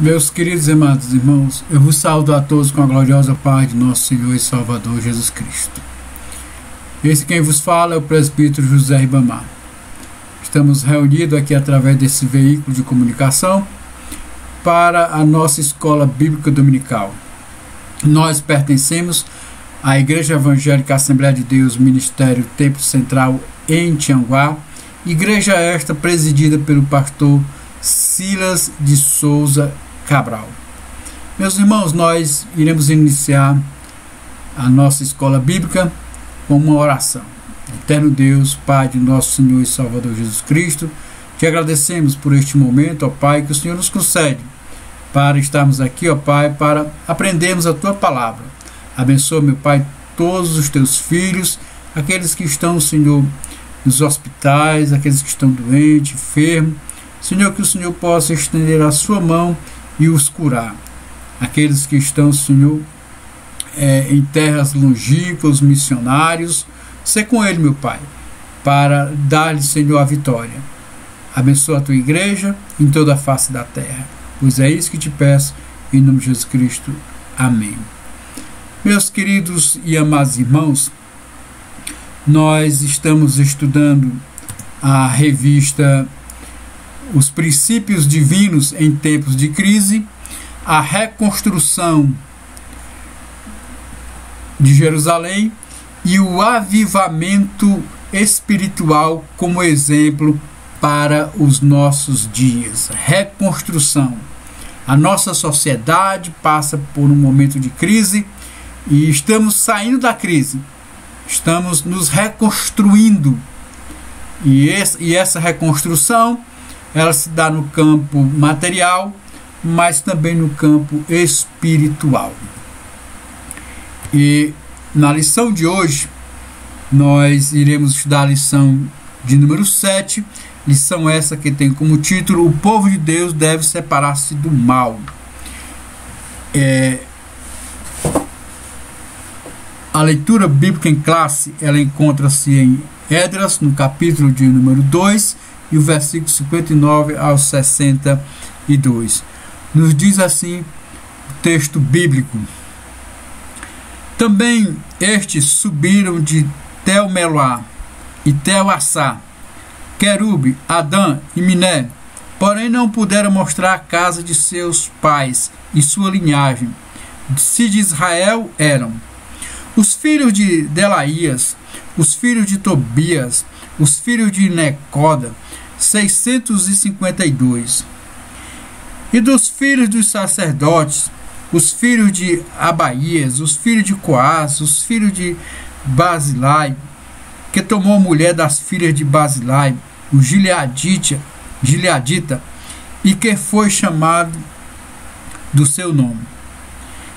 Meus queridos e amados irmãos, eu vos saúdo a todos com a gloriosa paz de nosso Senhor e Salvador Jesus Cristo. Esse quem vos fala é o presbítero José Ribamar. Estamos reunidos aqui através desse veículo de comunicação para a nossa escola bíblica dominical. Nós pertencemos à Igreja Evangélica Assembleia de Deus, Ministério Templo Central em Tianguá, igreja esta presidida pelo pastor Silas de Souza Cabral. Meus irmãos, nós iremos iniciar a nossa escola bíblica com uma oração. Eterno Deus, Pai de nosso Senhor e Salvador Jesus Cristo, te agradecemos por este momento, ó Pai, que o Senhor nos concede para estarmos aqui, ó Pai, para aprendermos a Tua Palavra. Abençoa, meu Pai, todos os Teus filhos, aqueles que estão, Senhor, nos hospitais, aqueles que estão doentes, enfermos. Senhor, que o Senhor possa estender a sua mão e os curar. Aqueles que estão, Senhor, em terras longínquas, missionários, ser com ele, meu Pai, para dar-lhe, Senhor, a vitória. Abençoa a tua igreja em toda a face da terra, pois é isso que te peço, em nome de Jesus Cristo. Amém. Meus queridos e amados irmãos, nós estamos estudando a revista Os Princípios Divinos em Tempos de Crise, a reconstrução de Jerusalém e o avivamento espiritual como exemplo para os nossos dias. Reconstrução. A nossa sociedade passa por um momento de crise e estamos saindo da crise. Estamos nos reconstruindo. E essa reconstrução, ela se dá no campo material, mas também no campo espiritual. E na lição de hoje, nós iremos estudar a lição de número 7, lição essa que tem como título: O povo de Deus deve separar-se do mal. A leitura bíblica em classe, ela encontra-se em Esdras, no capítulo de número 2, e o versículo 59 ao 62. Nos diz assim o texto bíblico: Também estes subiram de Tel-Meloá e Tel-Assá, Querube, Adã e Miné, porém não puderam mostrar a casa de seus pais e sua linhagem, se de Israel eram. Os filhos de Delaías, os filhos de Tobias, os filhos de Necoda, 652. E dos filhos dos sacerdotes, os filhos de Abaías, os filhos de Coás, os filhos de Basilai, que tomou mulher das filhas de Basilai, o Gileadita, e que foi chamado do seu nome.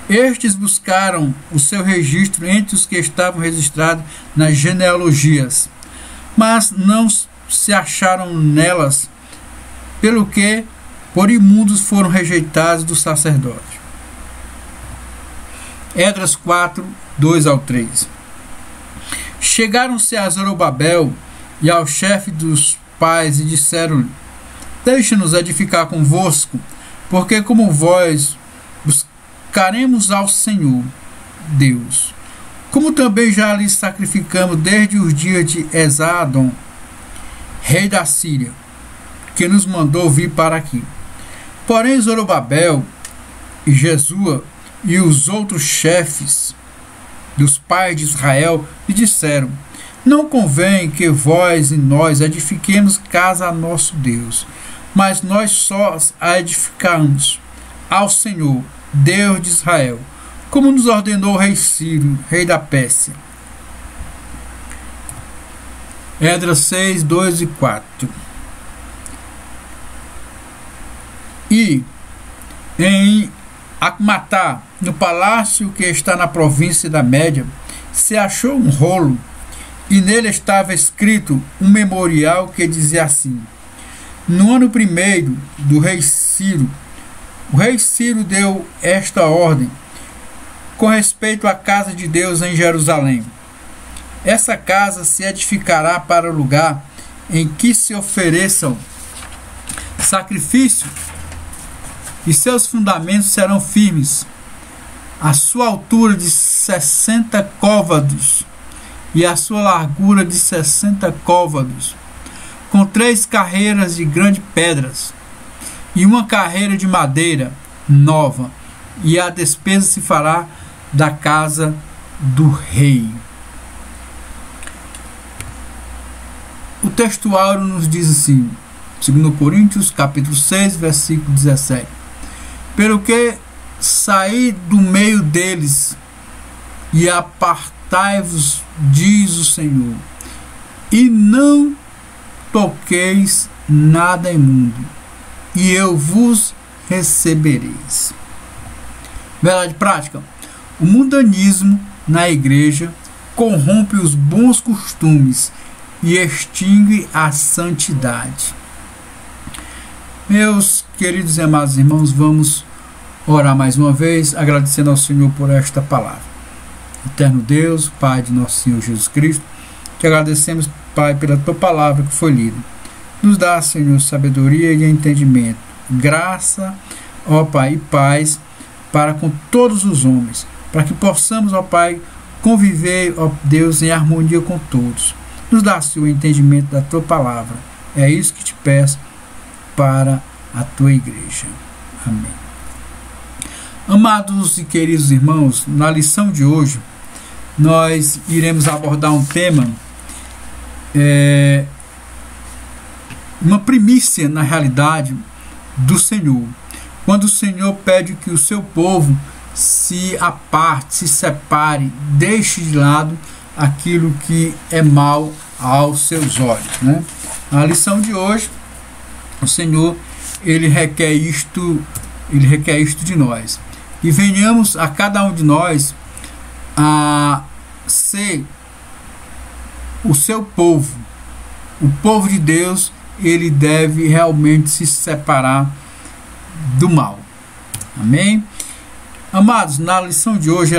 Estes buscaram o seu registro entre os que estavam registrados nas genealogias, mas não se acharam nelas, pelo que por imundos foram rejeitados do sacerdote. Esdras 4, 2 ao 3. Chegaram-se a Zorobabel e ao chefe dos pais e disseram-lhe: Deixa-nos edificar convosco, porque como vós buscaremos ao Senhor Deus, como também já lhe sacrificamos desde os dias de Esarhadon, rei da Síria, que nos mandou vir para aqui. Porém Zorobabel e Jesua e os outros chefes dos pais de Israel lhe disseram: Não convém que vós e nós edifiquemos casa a nosso Deus, mas nós só a edificamos ao Senhor, Deus de Israel, como nos ordenou o rei Ciro, rei da Pérsia. Esdras 6, 2 e 4. E em Acmatá, no palácio que está na província da Média, se achou um rolo, e nele estava escrito um memorial que dizia assim: No ano primeiro do rei Ciro, o rei Ciro deu esta ordem com respeito à casa de Deus em Jerusalém: Essa casa se edificará para o lugar em que se ofereçam sacrifício e seus fundamentos serão firmes. A sua altura de 60 côvados e a sua largura de 60 côvados, com 3 carreiras de grandes pedras e uma carreira de madeira nova, e a despesa se fará da casa do rei. O textuário nos diz assim, 2 Coríntios capítulo 6, versículo 17: pelo que saí do meio deles e apartai-vos, diz o Senhor, e não toqueis nada imundo, e eu vos recebereis. Verdade prática: o mundanismo na igreja corrompe os bons costumes e extingue a santidade. Meus queridos e amados irmãos, vamos orar mais uma vez, agradecendo ao Senhor por esta palavra. Eterno Deus, Pai de nosso Senhor Jesus Cristo, te agradecemos, Pai, pela tua palavra que foi lida. Nos dá, Senhor, sabedoria e entendimento, graça, ó Pai, e paz para com todos os homens, para que possamos, ó Pai, conviver, ó Deus, em harmonia com todos. Nos dá, Senhor, o entendimento da tua palavra. É isso que te peço para a tua igreja. Amém. Amados e queridos irmãos, na lição de hoje nós iremos abordar um tema, uma primícia na realidade do Senhor, quando o Senhor pede que o seu povo se aparte, se separe, deixe de lado aquilo que é mal aos seus olhos, né? A lição de hoje, o Senhor, ele requer isto de nós, e venhamos a cada um de nós a ser o seu povo. O povo de Deus, ele deve realmente se separar do mal. Amém? Amados, na lição de hoje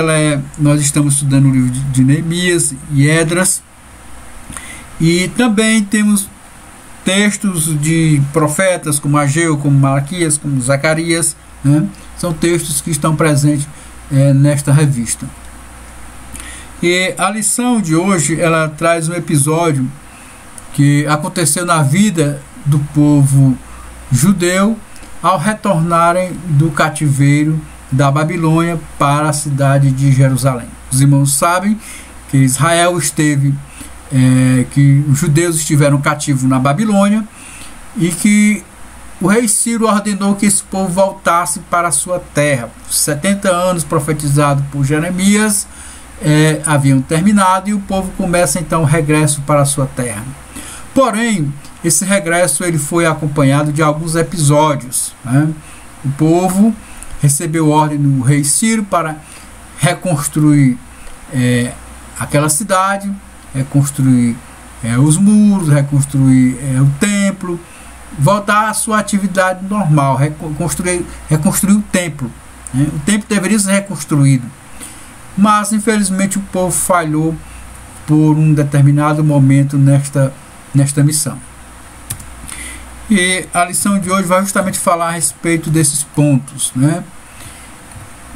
nós estamos estudando o livro de Neemias e Esdras, e também temos textos de profetas como Ageu, como Malaquias, como Zacarias, né? São textos que estão presentes nesta revista. E a lição de hoje, ela traz um episódio que aconteceu na vida do povo judeu ao retornarem do cativeiro da Babilônia para a cidade de Jerusalém. Os irmãos sabem que Israel esteve, que os judeus estiveram cativos na Babilônia, e que o rei Ciro ordenou que esse povo voltasse para a sua terra. Os 70 anos profetizados por Jeremias haviam terminado, e o povo começa então o regresso para a sua terra. Porém, esse regresso ele foi acompanhado de alguns episódios, né? O povo recebeu ordem do rei Ciro para reconstruir aquela cidade, reconstruir os muros, reconstruir o templo, voltar à sua atividade normal, reconstruir o templo, né? O templo deveria ser reconstruído, mas infelizmente o povo falhou por um determinado momento nesta missão. E a lição de hoje vai justamente falar a respeito desses pontos, né?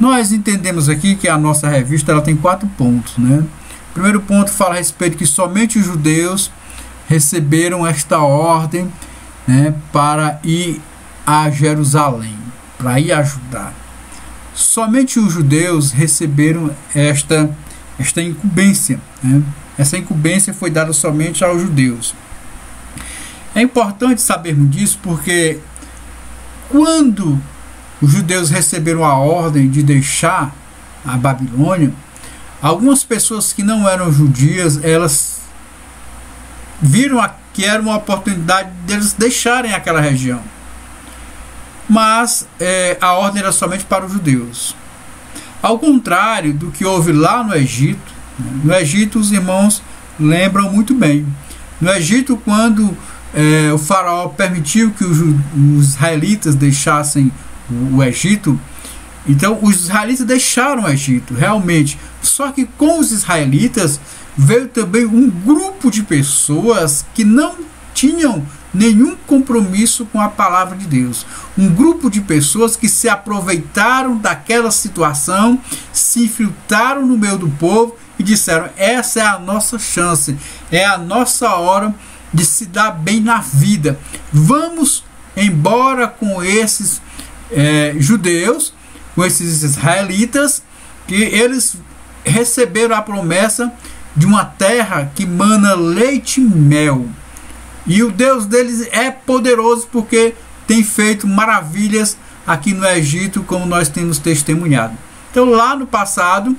Nós entendemos aqui que a nossa revista ela tem 4 pontos, né? O primeiro ponto fala a respeito que somente os judeus receberam esta ordem, né, para ir a Jerusalém, para ir ajudar. Somente os judeus receberam esta incumbência, né? Essa incumbência foi dada somente aos judeus. É importante sabermos disso porque quando os judeus receberam a ordem de deixar a Babilônia, algumas pessoas que não eram judias, elas viram que era uma oportunidade deles deixarem aquela região. Mas a ordem era somente para os judeus. Ao contrário do que houve lá no Egito, né? No Egito os irmãos lembram muito bem. No Egito, quando o faraó permitiu que os israelitas deixassem o Egito, então os israelitas deixaram o Egito, realmente. Só que com os israelitas veio também um grupo de pessoas que não tinham nenhum compromisso com a palavra de Deus. Um grupo de pessoas que se aproveitaram daquela situação, se infiltraram no meio do povo e disseram: essa é a nossa chance, é a nossa hora de se dar bem na vida. Vamos embora com esses judeus, com esses israelitas, que eles receberam a promessa de uma terra que mana leite e mel. E o Deus deles é poderoso, porque tem feito maravilhas aqui no Egito, como nós temos testemunhado. Então, lá no passado,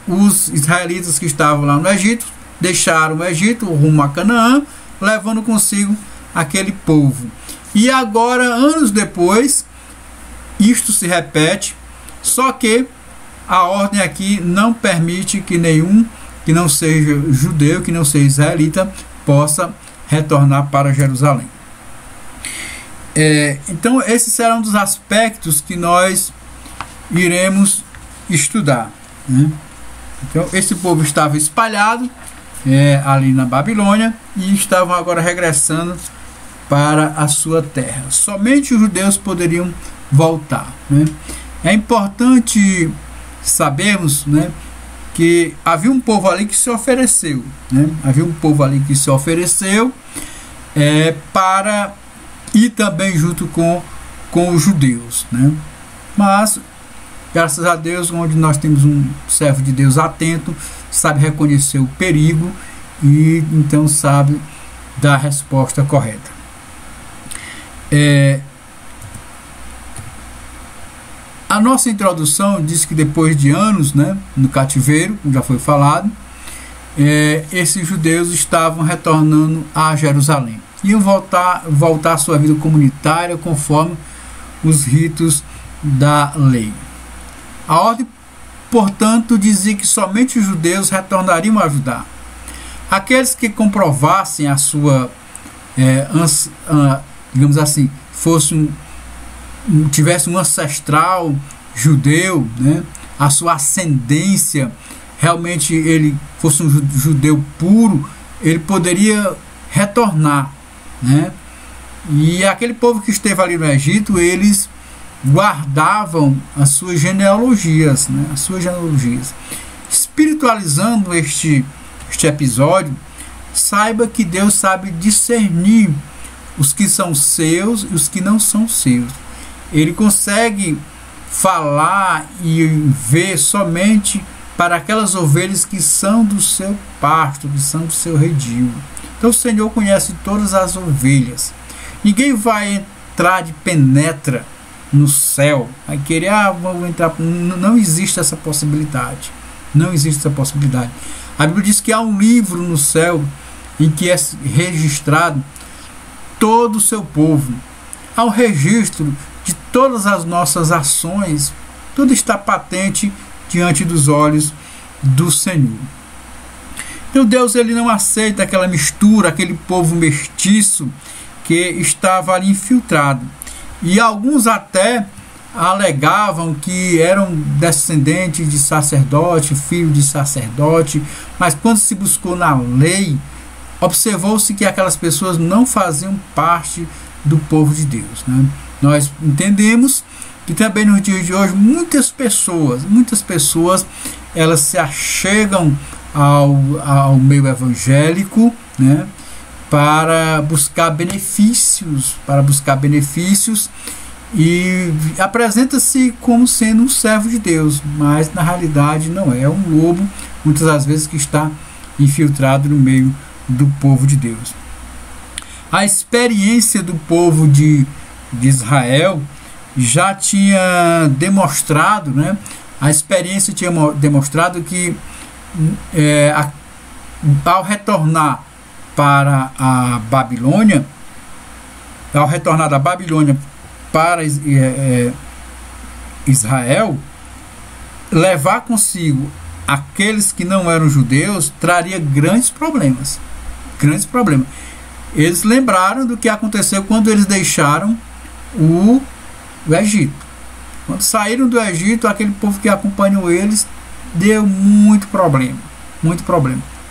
os israelitas que estavam lá no Egito deixaram o Egito rumo a Canaã, levando consigo aquele povo. E agora, anos depois, isto se repete, só que a ordem aqui não permite que nenhum que não seja judeu, que não seja israelita, possa retornar para Jerusalém. Então, esses serão um dos aspectos que nós iremos estudar, né? Então, esse povo estava espalhado ali na Babilônia e estavam agora regressando para a sua terra. Somente os judeus poderiam voltar, né? É importante sabermos, né, que havia um povo ali que se ofereceu, né? Havia um povo ali que se ofereceu para ir também junto com os judeus, né? Mas, graças a Deus, onde nós temos um servo de Deus atento, sabe reconhecer o perigo e então sabe dar a resposta correta. A nossa introdução diz que depois de anos, né, no cativeiro, como já foi falado, esses judeus estavam retornando a Jerusalém. Iam voltar à sua vida comunitária conforme os ritos da lei. A ordem, portanto, dizia que somente os judeus retornariam a Judá. Aqueles que comprovassem a sua, digamos assim, tivesse um ancestral judeu, né, a sua ascendência, realmente ele fosse um judeu puro, ele poderia retornar, né? E aquele povo que esteve ali no Egito, eles guardavam as suas genealogias, né? As suas genealogias. Espiritualizando este episódio, saiba que Deus sabe discernir os que são seus e os que não são seus. Ele consegue falar e ver somente para aquelas ovelhas que são do seu pasto, que são do seu redil. Então o Senhor conhece todas as ovelhas. Ninguém vai entrar de penetra no céu, vai querer, vamos entrar. Não existe essa possibilidade. Não existe essa possibilidade. A Bíblia diz que há um livro no céu em que é registrado todo o seu povo. Há um registro de todas as nossas ações. Tudo está patente diante dos olhos do Senhor. Então Deus, ele não aceita aquela mistura, aquele povo mestiço que estava ali infiltrado. E alguns até alegavam que eram descendentes de sacerdote, filho de sacerdote, mas quando se buscou na lei, observou-se que aquelas pessoas não faziam parte do povo de Deus, né? Nós entendemos que também nos dias de hoje muitas pessoas, elas se achegam ao meio evangélico, né, para buscar benefícios, e apresenta-se como sendo um servo de Deus, mas na realidade não é, um lobo, muitas das vezes, que está infiltrado no meio do povo de Deus. A experiência do povo de Israel já tinha demonstrado, né? A experiência tinha demonstrado que ao retornar para a Babilônia, ao retornar da Babilônia para Israel, levar consigo aqueles que não eram judeus traria grandes problemas. Eles lembraram do que aconteceu quando eles deixaram o Egito. Quando saíram do Egito, aquele povo que acompanhou eles deu muito problema.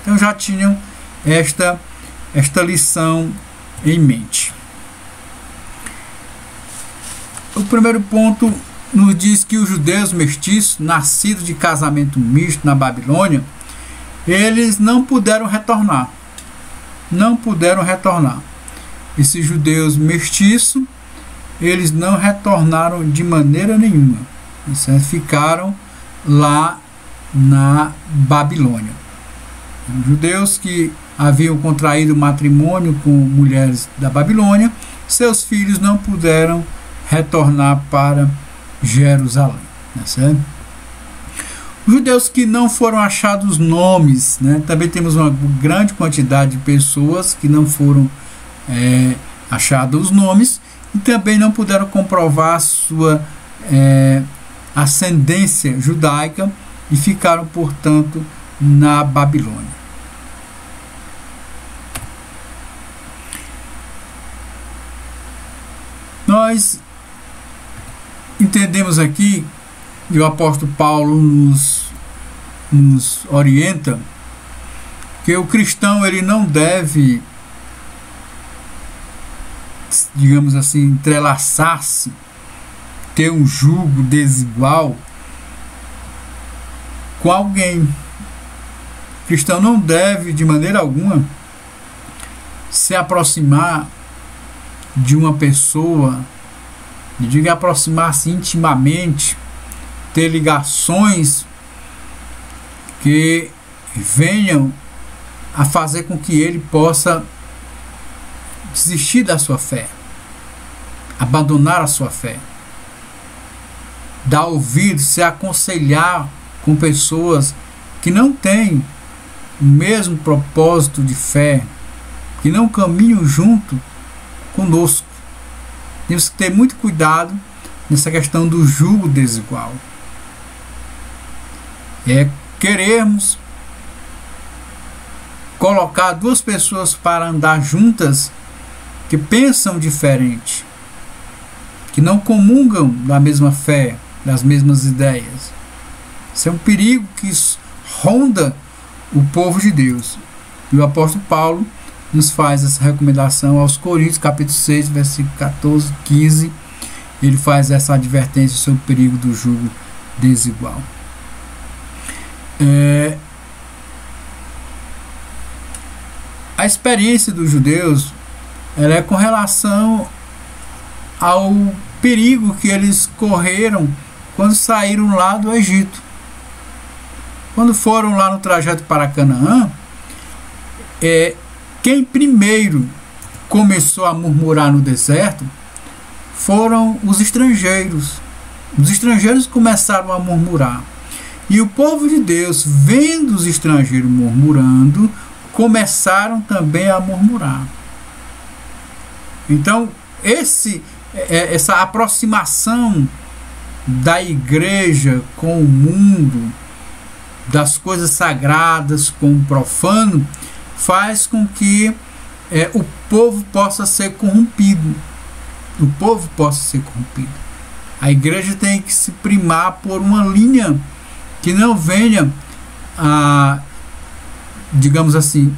Então já tinham esta lição em mente. O primeiro ponto nos diz que os judeus mestiços, nascidos de casamento misto na Babilônia, eles não puderam retornar. Não puderam retornar. Esses judeus mestiços, eles não retornaram de maneira nenhuma. Eles ficaram lá na Babilônia. Judeus que haviam contraído matrimônio com mulheres da Babilônia, seus filhos não puderam retornar para Jerusalém. Certo? Judeus que não foram achados nomes, né? Também temos uma grande quantidade de pessoas que não foram achados os nomes e também não puderam comprovar a sua ascendência judaica e ficaram, portanto, na Babilônia. Nós entendemos aqui, e o apóstolo Paulo nos orienta, que o cristão ele não deve, digamos assim, entrelaçar-se, ter um jugo desigual com alguém. O cristão não deve, de maneira alguma, se aproximar de uma pessoa, diga aproximar-se intimamente, ter ligações que venham a fazer com que ele possa desistir da sua fé, abandonar a sua fé, dar ouvido, se aconselhar com pessoas que não têm o mesmo propósito de fé, que não caminham junto conosco. Temos que ter muito cuidado nessa questão do jugo desigual. Queremos colocar duas pessoas para andar juntas que pensam diferente, que não comungam da mesma fé, das mesmas ideias. Isso é um perigo que ronda o povo de Deus. E o apóstolo Paulo nos faz essa recomendação aos Coríntios, capítulo 6, versículo 14, 15. Ele faz essa advertência sobre o perigo do jugo desigual. A experiência dos judeus ela é com relação ao perigo que eles correram quando saíram lá do Egito. Quando foram lá no trajeto para Canaã, quem primeiro começou a murmurar no deserto foram os estrangeiros. Os estrangeiros começaram a murmurar. E o povo de Deus, vendo os estrangeiros murmurando, começaram também a murmurar. Então, essa aproximação da igreja com o mundo, das coisas sagradas com o profano, faz com que o povo possa ser corrompido. O povo possa ser corrompido. A igreja tem que se primar por uma linha que não venha a, digamos assim,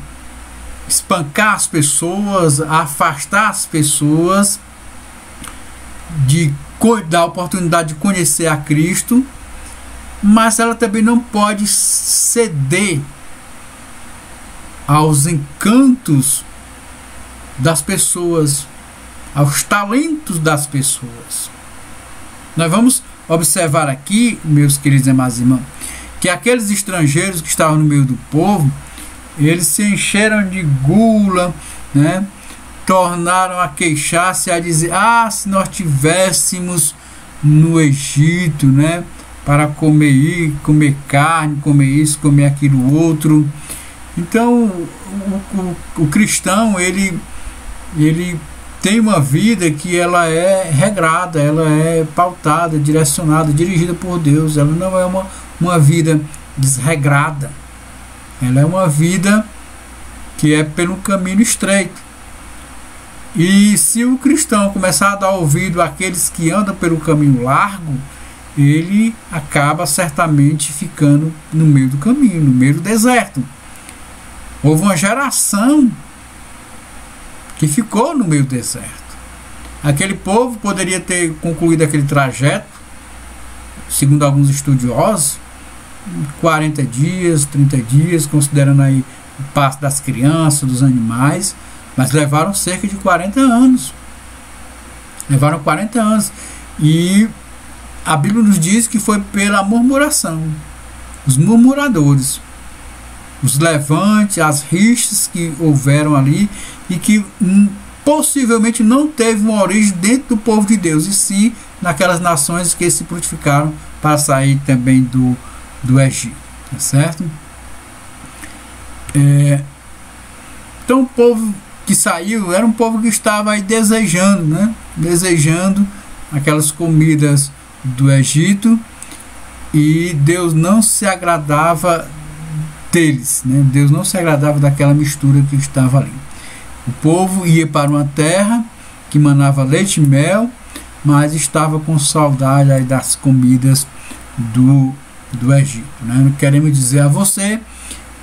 espancar as pessoas, afastar as pessoas da oportunidade de conhecer a Cristo, mas ela também não pode ceder aos encantos das pessoas, aos talentos das pessoas. Nós vamos observar aqui, meus queridos irmãos e irmãs, que aqueles estrangeiros que estavam no meio do povo, eles se encheram de gula, né? Tornaram a queixar-se, a dizer: se nós tivéssemos no Egito, né? Para comer carne, comer isso, comer aquilo outro. Então o cristão ele tem uma vida que ela é regrada, ela é pautada, direcionada, dirigida por Deus. Ela não é uma vida desregrada. Ela é uma vida que é pelo caminho estreito. E se o cristão começar a dar ouvido àqueles que andam pelo caminho largo, ele acaba certamente ficando no meio do caminho, no meio do deserto. Houve uma geração que ficou no meio do deserto. Aquele povo poderia ter concluído aquele trajeto, segundo alguns estudiosos, 40 dias, 30 dias, considerando aí o passo das crianças, dos animais, mas levaram cerca de 40 anos. Levaram 40 anos. E a Bíblia nos diz que foi pela murmuração, os murmuradores, os levantes, as rixas que houveram ali e que possivelmente não teve uma origem dentro do povo de Deus, e sim naquelas nações que se purificaram para sair também do Egito, tá certo? Então o povo que saiu era um povo que estava aí desejando, né? Desejando aquelas comidas do Egito, e Deus não se agradava deles, né? Deus não se agradava daquela mistura que estava ali. O povo ia para uma terra que manava leite e mel, mas estava com saudade aí das comidas do Egito, né? Queremos dizer a você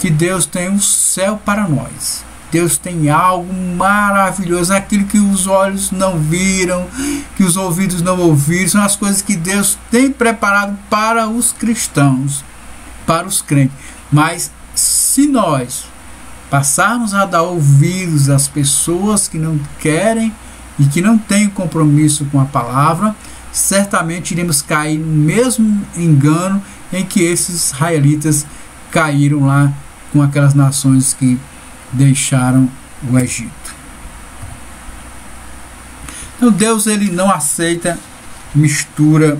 que Deus tem um céu para nós. Deus tem algo maravilhoso, aquilo que os olhos não viram, que os ouvidos não ouviram, são as coisas que Deus tem preparado para os cristãos, para os crentes. Mas se nós passarmos a dar ouvidos às pessoas que não querem e que não têm compromisso com a palavra, certamente iremos cair no mesmo engano em que esses israelitas caíram lá com aquelas nações que deixaram o Egito. Então Deus, ele não aceita mistura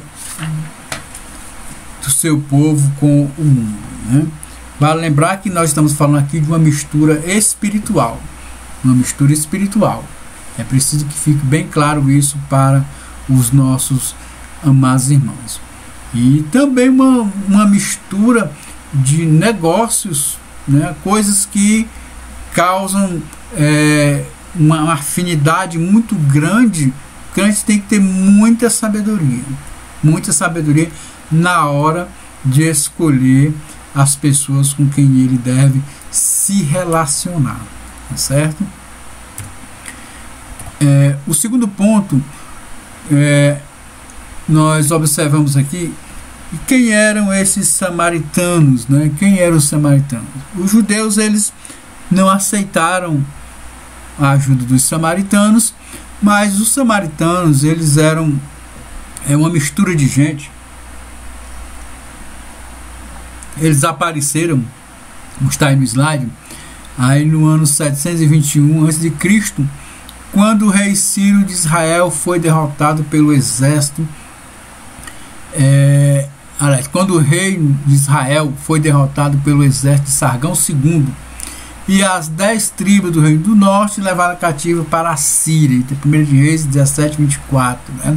do seu povo com o mundo, né? Vale lembrar que nós estamos falando aqui de uma mistura espiritual. Uma mistura espiritual. É preciso que fique bem claro isso para os nossos amados irmãos. E também uma mistura de negócios, né? Coisas que causam uma afinidade muito grande. O crente tem que ter muita sabedoria na hora de escolher as pessoas com quem ele deve se relacionar, tá certo? O segundo ponto, nós observamos aqui quem eram esses samaritanos, né? Quem eram os samaritanos? Os judeus, eles não aceitaram a ajuda dos samaritanos, mas os samaritanos, eles eram uma mistura de gente. Eles apareceram, está aí no slide, aí no ano 721 a.C., quando o rei Ciro de Israel foi derrotado pelo exército. Quando o rei de Israel foi derrotado pelo exército de Sargão II, e as 10 tribos do reino do norte levaram cativo para a Síria. 1 de Reis 17:24. Né?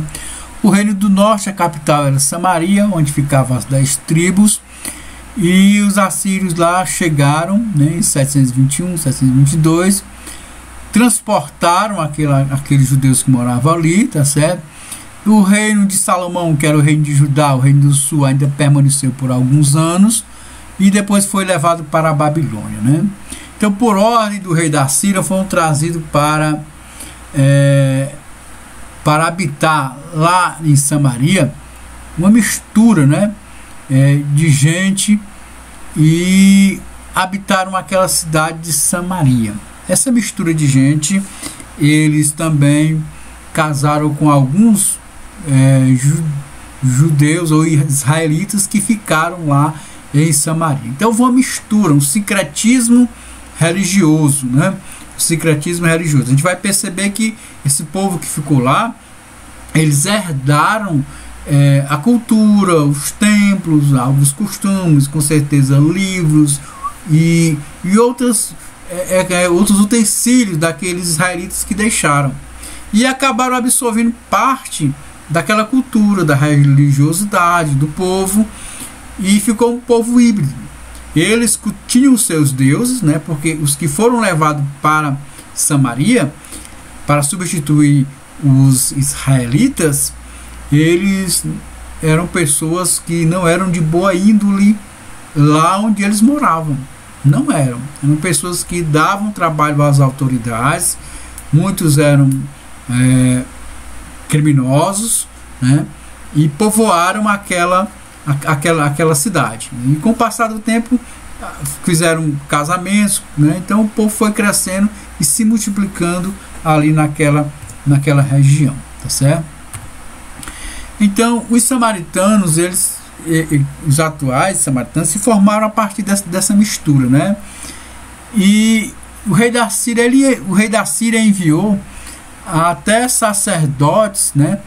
O reino do norte, a capital era Samaria, onde ficavam as 10 tribos. E os assírios lá chegaram, né, em 721, 722, transportaram aqueles judeus que moravam ali, tá certo? O reino de Salomão, que era o reino de Judá, o reino do sul, ainda permaneceu por alguns anos e depois foi levado para a Babilônia, né? Então, por ordem do rei da Síria, foram trazidos para habitar lá em Samaria, uma mistura, né, de gente, e habitaram aquela cidade de Samaria. Essa mistura de gente, eles também casaram com alguns judeus ou israelitas que ficaram lá em Samaria. Então, uma mistura, um sincretismo religioso, né? O sincretismo religioso. A gente vai perceber que esse povo que ficou lá, eles herdaram a cultura, os templos, alguns costumes, com certeza livros e outros utensílios daqueles israelitas que deixaram, e acabaram absorvendo parte daquela cultura, da religiosidade do povo, e ficou um povo híbrido. Eles tinham seus deuses, né, porque os que foram levados para Samaria para substituir os israelitas, eles eram pessoas que não eram de boa índole lá onde eles moravam. Não eram. Eram pessoas que davam trabalho às autoridades, muitos eram criminosos, né? E povoaram aquela cidade. E com o passar do tempo fizeram casamentos, né? Então o povo foi crescendo e se multiplicando ali naquela região, tá certo? Então os samaritanos, os atuais samaritanos se formaram a partir dessa mistura, né? E o rei da Síria enviou até sacerdotes, né,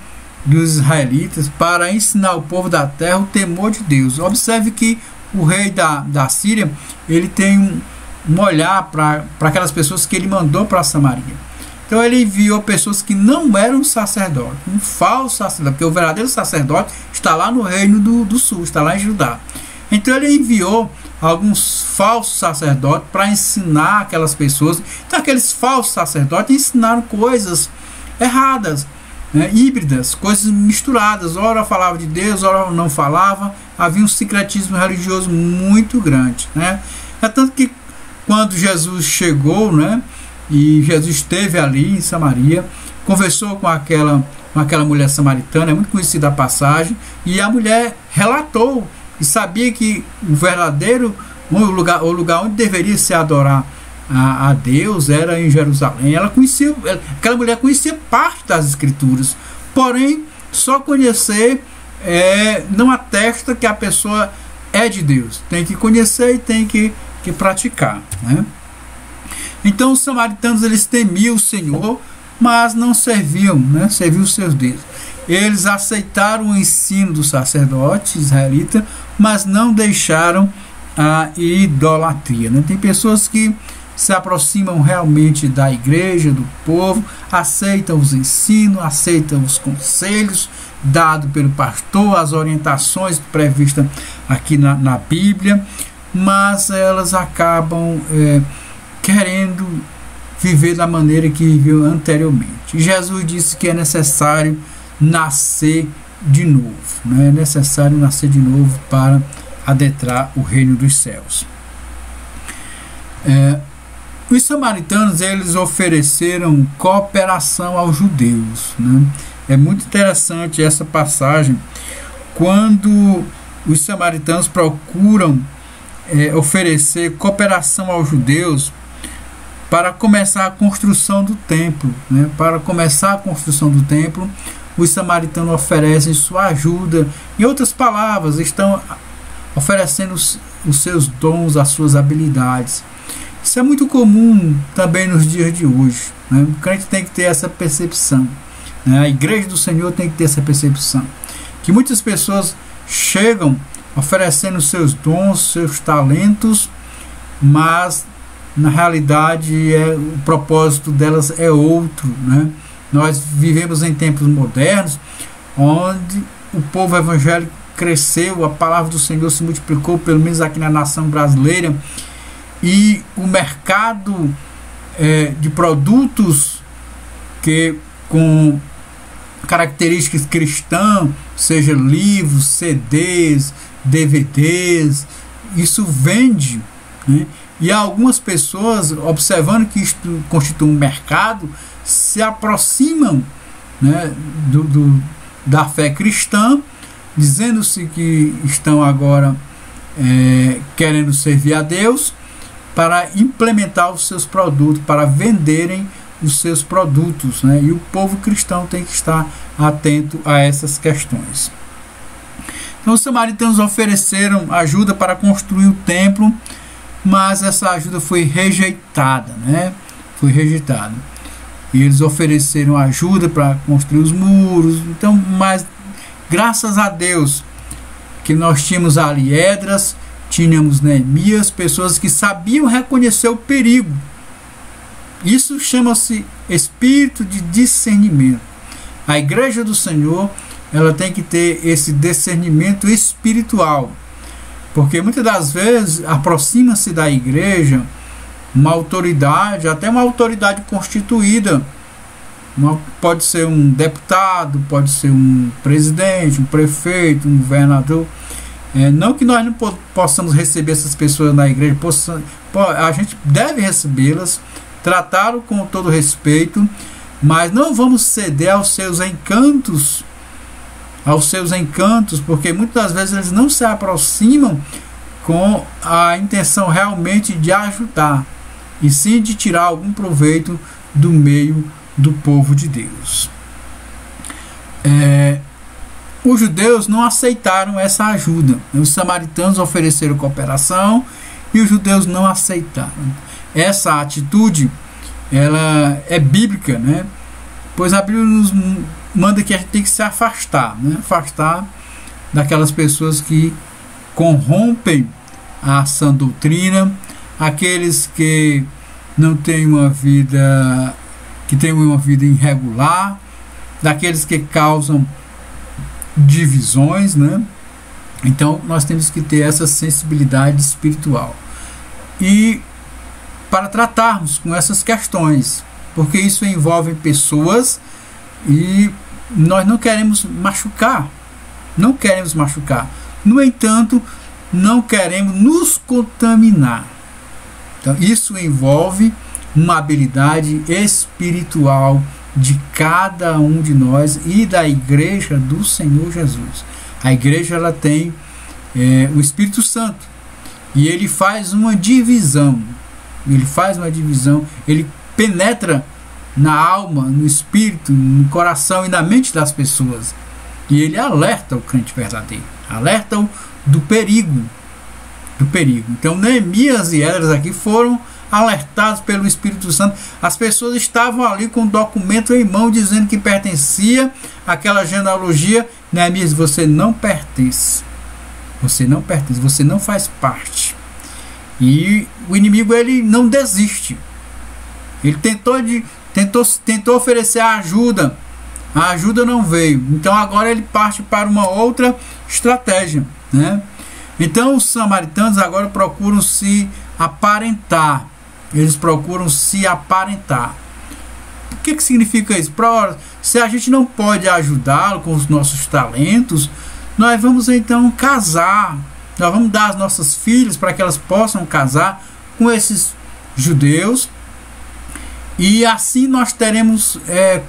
dos israelitas para ensinar o povo da terra o temor de Deus. Observe que o rei da Síria, ele tem um olhar para aquelas pessoas que ele mandou para Samaria. Então ele enviou pessoas que não eram sacerdotes, um falso sacerdote, porque o verdadeiro sacerdote está lá no reino do sul, está lá em Judá. Então ele enviou alguns falsos sacerdotes para ensinar aquelas pessoas. Então aqueles falsos sacerdotes ensinaram coisas erradas, né, híbridas, coisas misturadas. Ora falava de Deus, ora não falava. Havia um secretismo religioso muito grande, né? É tanto que quando Jesus chegou, né, e Jesus esteve ali em Samaria, conversou com aquela mulher samaritana, é muito conhecida a passagem, e a mulher relatou e sabia que o lugar onde deveria se adorar a Deus era em Jerusalém. Aquela mulher conhecia parte das escrituras, porém só conhecer não atesta que a pessoa é de Deus. Tem que conhecer e tem que praticar, né? Então os samaritanos, eles temiam o Senhor, mas não serviam, né? Serviam os seus deuses. Eles aceitaram o ensino do sacerdote israelita, mas não deixaram a idolatria, né? Tem pessoas que se aproximam realmente da igreja, do povo, aceitam os ensinos, aceitam os conselhos dados pelo pastor, as orientações previstas aqui na Bíblia, mas elas acabam querendo viver da maneira que viveu anteriormente. E Jesus disse que é necessário nascer de novo, né? É necessário nascer de novo para adentrar o reino dos céus. Os samaritanos, eles ofereceram cooperação aos judeus, né? É muito interessante essa passagem, quando os samaritanos procuram oferecer cooperação aos judeus para começar a construção do templo, né? Para começar a construção do templo, os samaritanos oferecem sua ajuda. Em outras palavras, estão oferecendo os seus dons, as suas habilidades. Isso é muito comum também nos dias de hoje, né? O crente tem que ter essa percepção, né? A igreja do Senhor tem que ter essa percepção, que muitas pessoas chegam oferecendo seus dons, seus talentos, mas na realidade o propósito delas é outro, né? Nós vivemos em tempos modernos, onde o povo evangélico cresceu, a palavra do Senhor se multiplicou, pelo menos aqui na nação brasileira, e o mercado de produtos que com características cristãs, seja livros, CDs, DVDs, isso vende, né? E algumas pessoas, observando que isto constitui um mercado, se aproximam, né, da fé cristã, dizendo-se que estão agora querendo servir a Deus, para implementar os seus produtos, para venderem os seus produtos, né? E o povo cristão tem que estar atento a essas questões. Então os samaritanos ofereceram ajuda para construir o templo, mas essa ajuda foi rejeitada, né? Foi rejeitada. E eles ofereceram ajuda para construir os muros. Então, mas graças a Deus que nós tínhamos ali Esdras, tínhamos Neemias, pessoas que sabiam reconhecer o perigo. Isso chama-se espírito de discernimento. A igreja do Senhor, ela tem que ter esse discernimento espiritual, porque muitas das vezes aproxima-se da igreja uma autoridade, até uma autoridade constituída. Pode ser um deputado, pode ser um presidente, um prefeito, um governador. Não que nós não possamos receber essas pessoas na igreja, a gente deve recebê-las, tratá-lo com todo respeito, mas não vamos ceder aos seus encantos, porque muitas das vezes eles não se aproximam com a intenção realmente de ajudar, e sim de tirar algum proveito do meio do povo de Deus. Os judeus não aceitaram essa ajuda. Os samaritanos ofereceram cooperação e os judeus não aceitaram. Essa atitude, ela é bíblica, né? Pois a Bíblia nos manda que a gente tem que se afastar, né? Afastar daquelas pessoas que corrompem a sã doutrina, aqueles que não têm uma vida, que têm uma vida irregular, daqueles que causam divisões, né? Então nós temos que ter essa sensibilidade espiritual e para tratarmos com essas questões, porque isso envolve pessoas e nós não queremos machucar, no entanto, não queremos nos contaminar. Então isso envolve uma habilidade espiritual de cada um de nós e da igreja do Senhor Jesus. A igreja, ela tem o Espírito Santo e ele faz uma divisão, ele penetra na alma, no espírito, no coração e na mente das pessoas, e ele alerta o crente verdadeiro, alerta-o do perigo. Então Neemias e Esdras aqui foram alertados pelo Espírito Santo. As pessoas estavam ali com o documento em mão dizendo que pertencia àquela genealogia. Neemias, você não pertence, você não faz parte. E o inimigo, ele não desiste, ele tentou oferecer a ajuda não veio, então agora ele parte para uma outra estratégia, né? Então os samaritanos agora procuram se aparentar. O que significa isso? Se a gente não pode ajudá-lo com os nossos talentos, nós vamos então casar. Nós vamos dar as nossas filhas para que elas possam casar com esses judeus. E assim nós teremos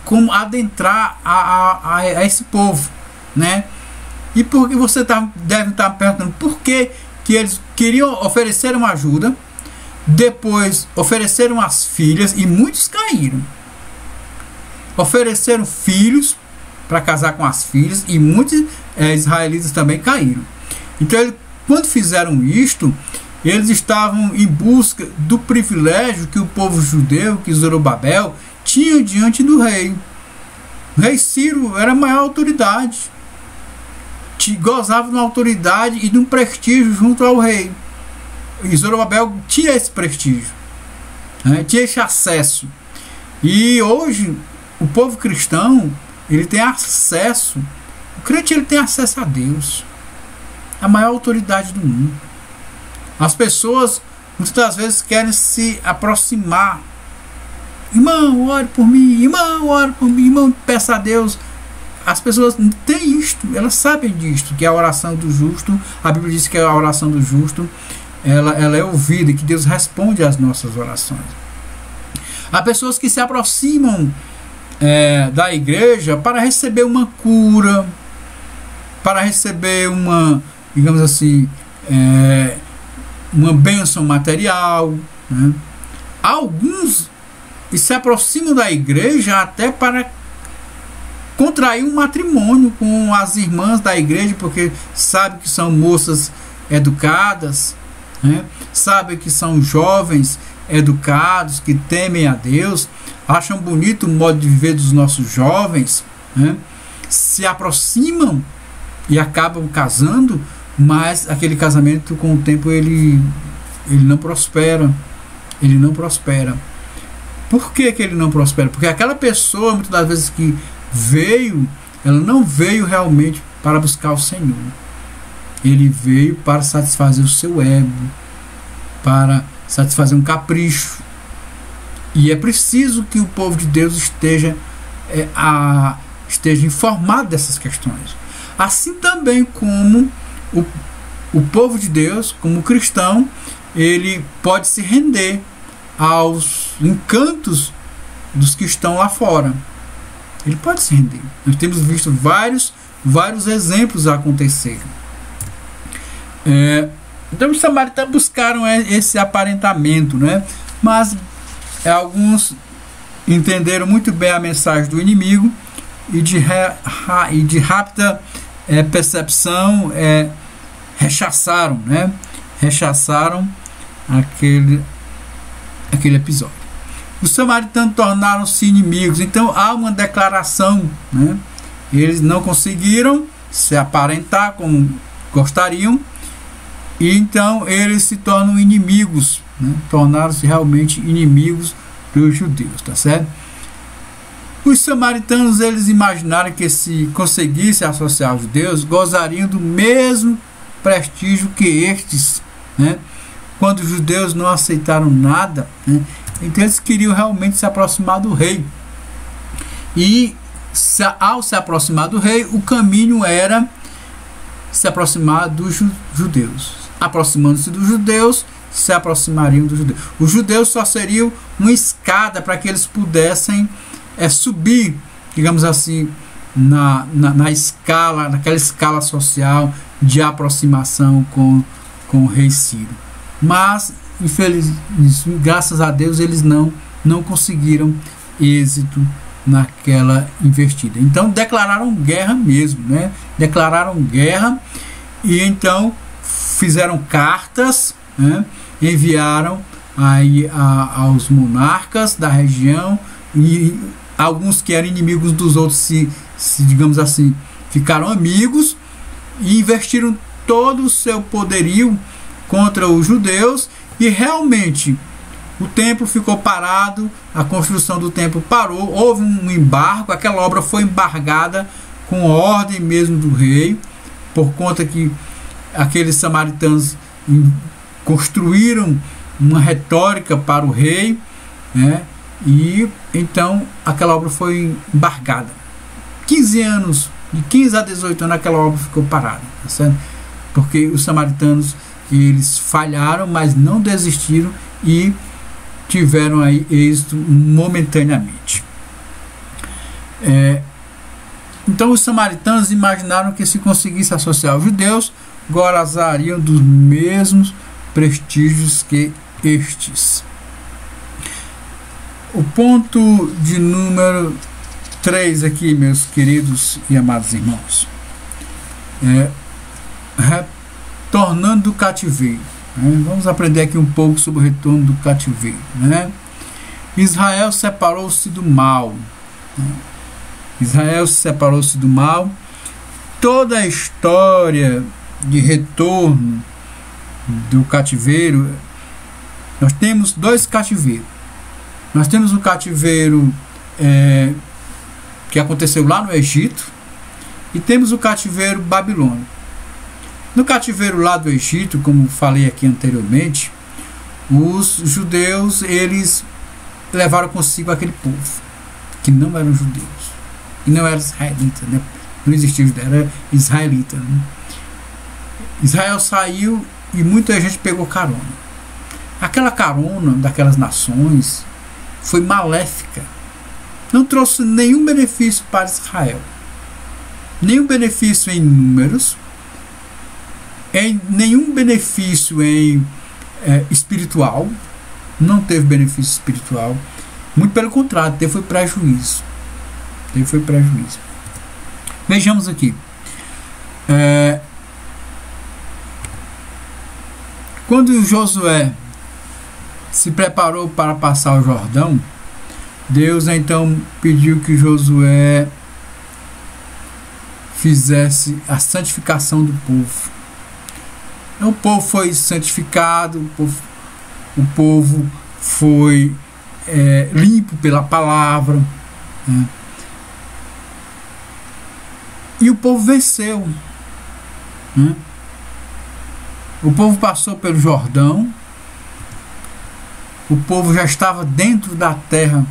como adentrar a esse povo, né? E porque você deve estar perguntando por que eles queriam oferecer uma ajuda, depois ofereceram as filhas e muitos caíram. Ofereceram filhos para casar com as filhas e muitos israelitas também caíram. Então, quando fizeram isto, eles estavam em busca do privilégio que o povo judeu, que Zorobabel, tinha diante do rei. O rei Ciro era a maior autoridade, gozava de uma autoridade e de um prestígio junto ao rei. E Zorobabel tinha esse prestígio, né? Tinha esse acesso. E hoje o povo cristão, ele tem acesso, o crente, ele tem acesso a Deus, a maior autoridade do mundo. As pessoas muitas das vezes querem se aproximar. Irmão, ore por mim, irmão, peça a Deus. As pessoas têm isto, elas sabem disto, que a oração do justo, a Bíblia diz que a oração do justo, ela é ouvida e que Deus responde às nossas orações. Há pessoas que se aproximam da igreja para receber uma cura, para receber uma, digamos assim, uma bênção material, né? Alguns se aproximam da igreja até para contrair um matrimônio com as irmãs da igreja, porque sabe que são moças educadas, né? Sabe que são jovens educados, que temem a Deus, acham bonito o modo de viver dos nossos jovens, né? Se aproximam e acabam casando, mas aquele casamento, com o tempo, ele não prospera. Por que ele não prospera? Porque aquela pessoa, muitas das vezes que veio, ela não veio realmente para buscar o Senhor. Ele veio para satisfazer o seu ego, para satisfazer um capricho. E é preciso que o povo de Deus esteja informado dessas questões. Assim também como o povo de Deus, como cristão, ele pode se render aos encantos dos que estão lá fora. Ele pode se render. Nós temos visto vários exemplos acontecerem. Então os samaritanos buscaram esse aparentamento, né? Mas alguns entenderam muito bem a mensagem do inimigo e de rápida percepção rechaçaram, né? Rechaçaram aquele episódio. Os samaritanos tornaram-se inimigos. Então há uma declaração, né? Eles não conseguiram se aparentar como gostariam, e então eles se tornam inimigos, né? Tornaram-se realmente inimigos dos judeus, tá certo? Os samaritanos, eles imaginaram que se conseguissem associar aos judeus, gozariam do mesmo prestígio que estes, né? Quando os judeus não aceitaram nada, né? Então eles queriam realmente se aproximar do rei. E ao se aproximar do rei, o caminho era se aproximar dos judeus. Aproximando-se dos judeus, se aproximariam dos judeus. Os judeus só seriam uma escada para que eles pudessem subir, digamos assim, naquela escala social de aproximação com o rei Ciro. Mas, infelizmente, graças a Deus, eles não conseguiram êxito naquela investida. Então declararam guerra mesmo, né? Declararam guerra e então fizeram cartas, né? Enviaram aí aos monarcas da região, e alguns que eram inimigos dos outros se digamos assim, ficaram amigos e investiram todo o seu poderio contra os judeus, e realmente o templo ficou parado, a construção do templo parou, houve um embargo, aquela obra foi embargada com ordem mesmo do rei, por conta que aqueles samaritanos construíram uma retórica para o rei, né? E então aquela obra foi embargada. 15 anos, de 15 a 18 anos, aquela obra ficou parada, tá certo? Porque os samaritanos, eles falharam, mas não desistiram e tiveram aí êxito momentaneamente. Então os samaritanos imaginaram que se conseguisse associar aos judeus, gozariam dos mesmos prestígios que estes. O ponto de número 3 aqui, meus queridos e amados irmãos, retornando do cativeiro. Vamos aprender aqui um pouco sobre o retorno do cativeiro, né? Israel separou-se do mal, né? Israel separou-se do mal. Toda a história de retorno do cativeiro, nós temos dois cativeiros. Nós temos o cativeiro que aconteceu lá no Egito, e temos o cativeiro babilônico. No cativeiro lá do Egito, como falei aqui anteriormente, os judeus, eles levaram consigo aquele povo que não eram judeus e não era israelita, né? Não existia judeu, era israelita, né? Israel saiu e muita gente pegou carona. Aquela carona daquelas nações foi maléfica, não trouxe nenhum benefício para Israel, nenhum benefício em números, nenhum benefício espiritual. Não teve benefício espiritual, muito pelo contrário, teve prejuízo. Vejamos aqui, quando Josué se preparou para passar o Jordão, Deus então pediu que Josué fizesse a santificação do povo. O povo foi santificado, o povo foi limpo pela palavra, né? E o povo venceu, né? O povo passou pelo Jordão, o povo já estava dentro da terra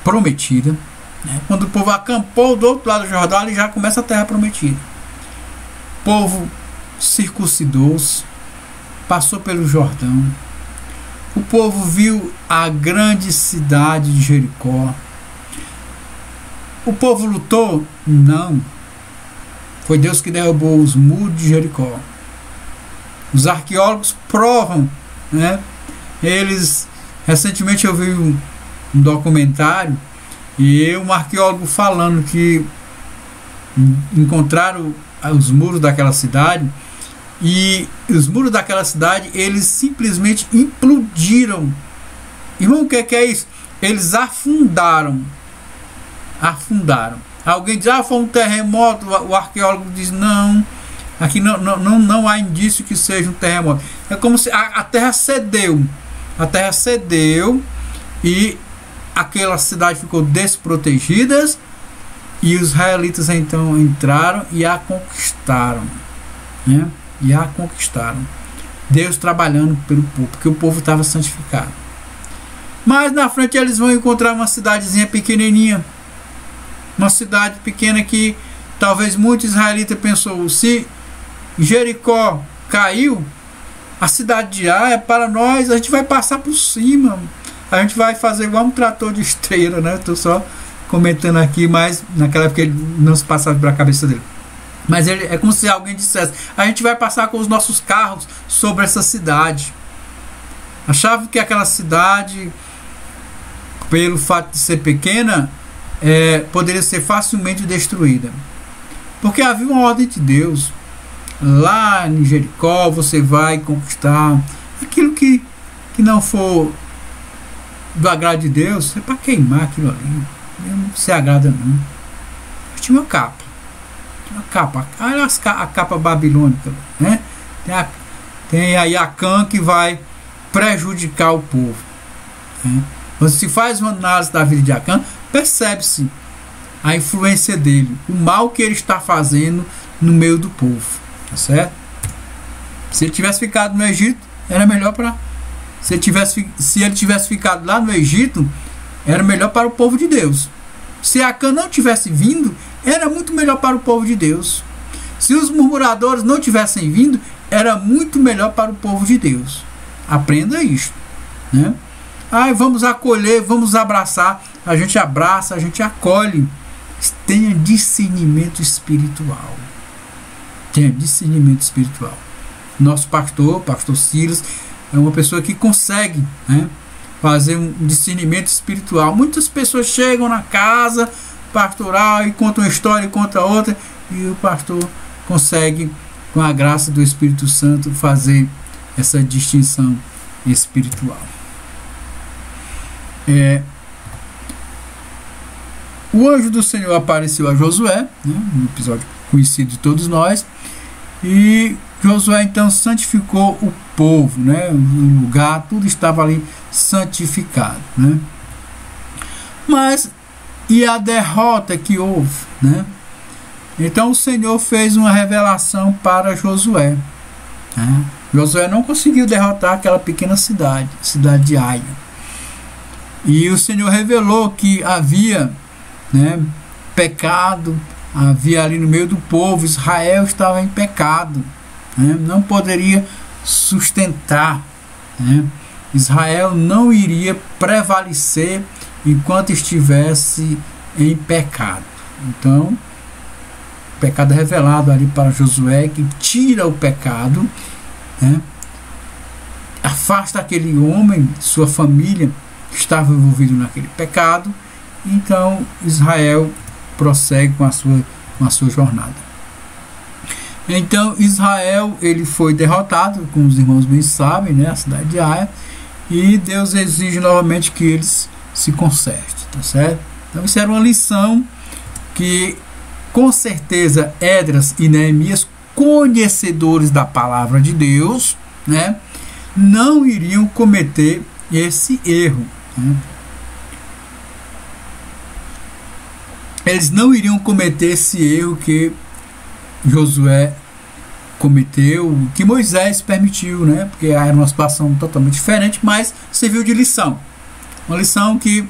prometida, né? Quando o povo acampou do outro lado do Jordão, ali já começa a terra prometida. O povo circuncidou-se, passou pelo Jordão, O povo viu a grande cidade de Jericó. O povo lutou? Não. Foi Deus que derrubou os muros de Jericó. Os arqueólogos provam, né? Recentemente eu vi um documentário e um arqueólogo falando que encontraram os muros daquela cidade, e os muros daquela cidade eles simplesmente implodiram. Irmão, o que é isso? Eles afundaram. Alguém diz, foi um terremoto. O arqueólogo diz, não, aqui não há indício que seja um terremoto. É como se a terra cedeu. A terra cedeu e aquela cidade ficou desprotegida, e os israelitas então entraram e a conquistaram, né? E a conquistaram. Deus trabalhando pelo povo, porque o povo estava santificado. Mas na frente eles vão encontrar uma cidadezinha pequenininha. Uma cidade pequena que talvez muitos israelitas pensou, se Jericó caiu, a cidade de Ai é para nós, a gente vai passar por cima. A gente vai fazer igual um trator de esteira, né? Estou só comentando aqui, mas naquela época ele não se passava pela cabeça dele. Mas é como se alguém dissesse, a gente vai passar com os nossos carros sobre essa cidade. Achava que aquela cidade, pelo fato de ser pequena, poderia ser facilmente destruída. Porque havia uma ordem de Deus. Lá em Jericó você vai conquistar aquilo que não for do agrado de Deus, é para queimar aquilo ali. Não se agrada não. Mas tinha uma capa. Olha a capa babilônica, né? Tem aí a Acã que vai prejudicar o povo, né? Quando se faz uma análise da vida de Acã, percebe-se a influência dele, o mal que ele está fazendo no meio do povo, tá certo? Se ele tivesse ficado no Egito, era melhor para... Se ele tivesse ficado lá no Egito, era melhor para o povo de Deus. Se Acã não tivesse vindo, era muito melhor para o povo de Deus. Se os murmuradores não tivessem vindo, era muito melhor para o povo de Deus. Aprenda isto, né? Vamos acolher, vamos abraçar. A gente abraça, a gente acolhe. Tenha discernimento espiritual. Tenha discernimento espiritual. Nosso pastor Silas, é uma pessoa que consegue, né, fazer um discernimento espiritual. Muitas pessoas chegam na casa pastoral e contam uma história e contam outra, e o pastor consegue, com a graça do Espírito Santo, fazer essa distinção espiritual. O anjo do Senhor apareceu a Josué, né, um episódio conhecido de todos nós, e Josué então santificou o povo, né? O lugar, tudo estava ali santificado, né? Mas e a derrota que houve, né? Então o Senhor fez uma revelação para Josué, né? Josué não conseguiu derrotar aquela pequena cidade de Ai. E o Senhor revelou que havia, né, pecado, havia ali no meio do povo, Israel estava em pecado, né? Não poderia sustentar, né? Israel não iria prevalecer enquanto estivesse em pecado. Então, o pecado é revelado ali para Josué, que tira o pecado, né? Afasta aquele homem, sua família que estava envolvido naquele pecado. Então Israel prossegue com a sua jornada. Então Israel ele foi derrotado, como os irmãos bem sabem, né, a cidade de Ai, e Deus exige novamente que eles se consertem, tá certo? Então isso era uma lição que com certeza Esdras e Neemias, conhecedores da palavra de Deus, né, não iriam cometer esse erro, né? Eles não iriam cometer esse erro que Josué cometeu, que Moisés permitiu, né? Porque era uma situação totalmente diferente, mas serviu de lição. Uma lição que